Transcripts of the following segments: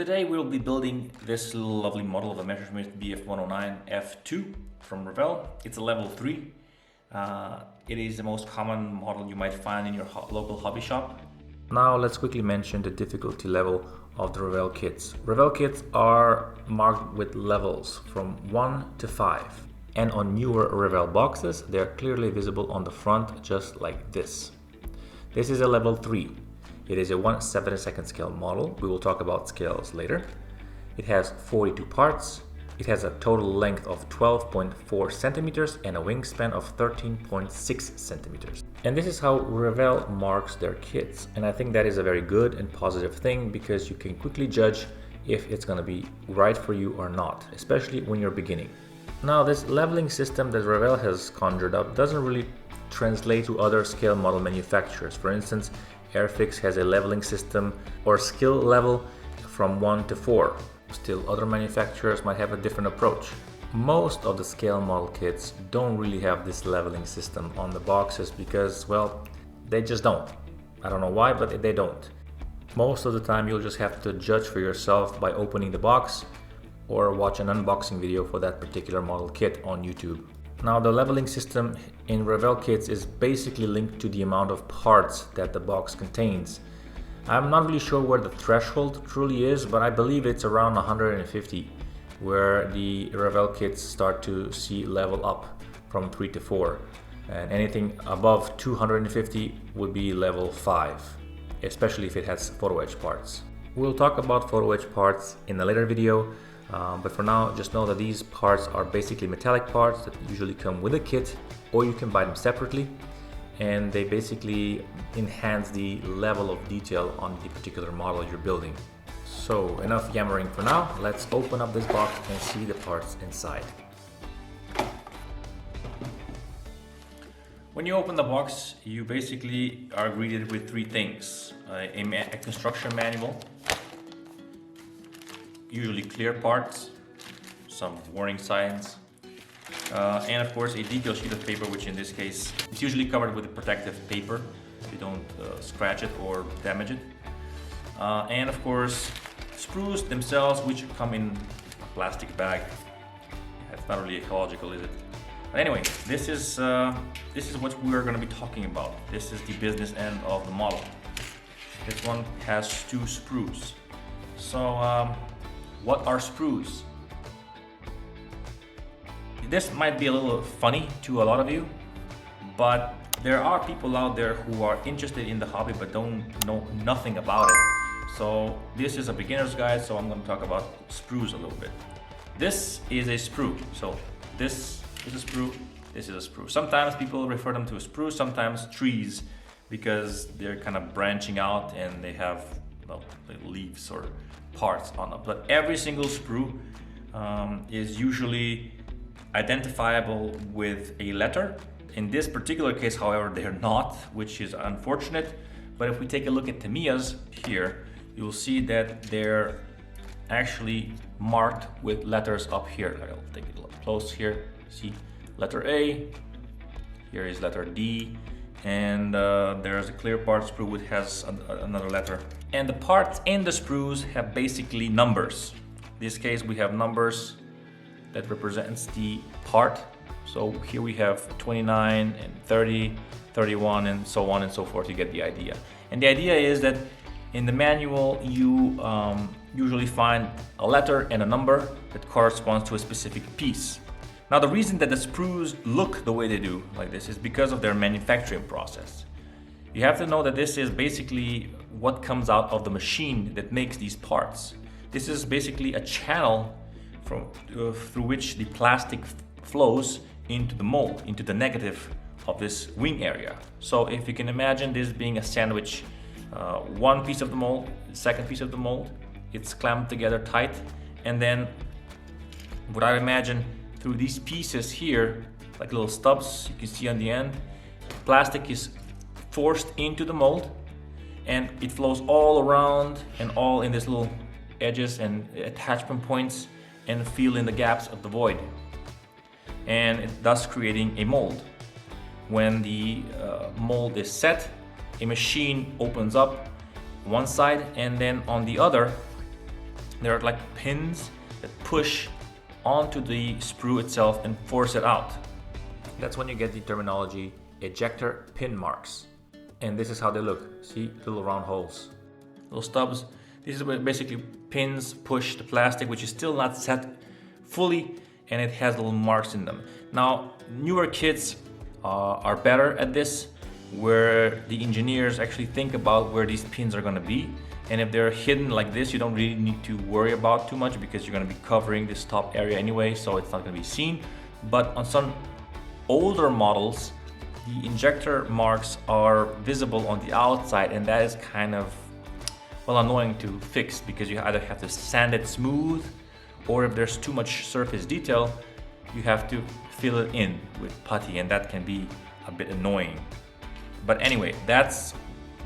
Today we'll be building this lovely model of a Messerschmitt Bf109 F-2 from Revell. It's a level 3. It is the most common model you might find in your local hobby shop. Now let's quickly mention the difficulty level of the Revell kits. Revell kits are marked with levels from 1 to 5. And on newer Revell boxes, they are clearly visible on the front, just like this. This is a level 3. It is a 1/72 scale model. We will talk about scales later. It has 42 parts. It has a total length of 12.4 centimeters and a wingspan of 13.6 centimeters. And this is how Revell marks their kits. And I think that is a very good and positive thing because you can quickly judge if it's going to be right for you or not, especially when you're beginning. Now, this leveling system that Revell has conjured up doesn't really translate to other scale model manufacturers. For instance, Airfix has a leveling system or skill level from 1 to 4. Still, other manufacturers might have a different approach. Most of the scale model kits don't really have this leveling system on the boxes because, well, they just don't. I don't know why, but they don't. Most of the time you'll just have to judge for yourself by opening the box or watch an unboxing video for that particular model kit on YouTube. Now, the leveling system in Revell kits is basically linked to the amount of parts that the box contains. I'm not really sure where the threshold truly is, but I believe it's around 150, where the Revell kits start to see level up from 3 to 4. And anything above 250 would be level 5, especially if it has photo etch parts. We'll talk about photo etch parts in a later video. But for now, just know that these parts are basically metallic parts that usually come with a kit, or you can buy them separately, and they basically enhance the level of detail on the particular model you're building. So enough yammering for now, let's open up this box and see the parts inside. When you open the box, you basically are greeted with three things: a construction manual, usually clear parts, some warning signs, and of course a decal sheet of paper, which in this case is usually covered with a protective paper so you don't scratch it or damage it. And of course sprues themselves, which come in a plastic bag. It's not really ecological, is it? But anyway, this is what we're going to be talking about. This is the business end of the model. This one has 2 sprues. So what are sprues? This might be a little funny to a lot of you, but there are people out there who are interested in the hobby but don't know nothing about it. So this is a beginner's guide, so I'm going to talk about sprues a little bit. This is a sprue. So this is a sprue, this is a sprue. Sometimes people refer them to a sprue, sometimes trees, because they're kind of branching out and they have, well, leaves or parts on them. But every single sprue is usually identifiable with a letter. In this particular case, however, they're not, which is unfortunate. But if we take a look at Tamiya's here, you'll see that they're actually marked with letters up here. I'll take it a little close here. See letter A, here is letter D, and there's a clear part sprue which has another letter. And the parts in the sprues have basically numbers. In this case, we have numbers that represents the part. So here we have 29 and 30, 31, and so on and so forth. You get the idea. And the idea is that in the manual, you usually find a letter and a number that corresponds to a specific piece. Now, the reason that the sprues look the way they do, like this, is because of their manufacturing process. You have to know that this is basically what comes out of the machine that makes these parts. This is basically a channel through which the plastic flows into the mold, into the negative of this wing area. So if you can imagine this being a sandwich, one piece of the mold, the second piece of the mold, it's clamped together tight, and then what I imagine through these pieces here, like little stubs you can see on the end, plastic is forced into the mold and it flows all around and all in these little edges and attachment points and fill in the gaps of the void, and thus creating a mold. When the mold is set, a machine opens up one side, and then on the other There are like pins that push onto the sprue itself and force it out. That's when you get the terminology ejector pin marks. And this is how they look. See, little round holes, little stubs. This is basically pins push the plastic, which is still not set fully, and it has little marks in them. Now, newer kits are better at this, where the engineers actually think about where these pins are going to be. And if they're hidden like this, you don't really need to worry about too much, because you're going to be covering this top area anyway, so it's not going to be seen. But on some older models, the injector marks are visible on the outside, and that is kind of, well, annoying to fix, because you either have to sand it smooth, or if there's too much surface detail, you have to fill it in with putty, and that can be a bit annoying. But anyway, that's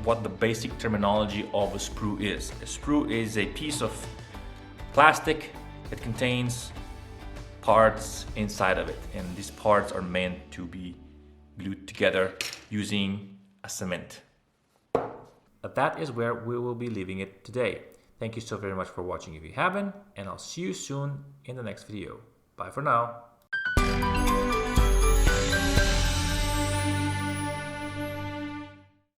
what the basic terminology of a sprue is. A sprue is a piece of plastic that contains parts inside of it, and these parts are meant to be glued together using a cement. But that is where we will be leaving it today. Thank you so very much for watching if you haven't, and I'll see you soon in the next video. Bye for now.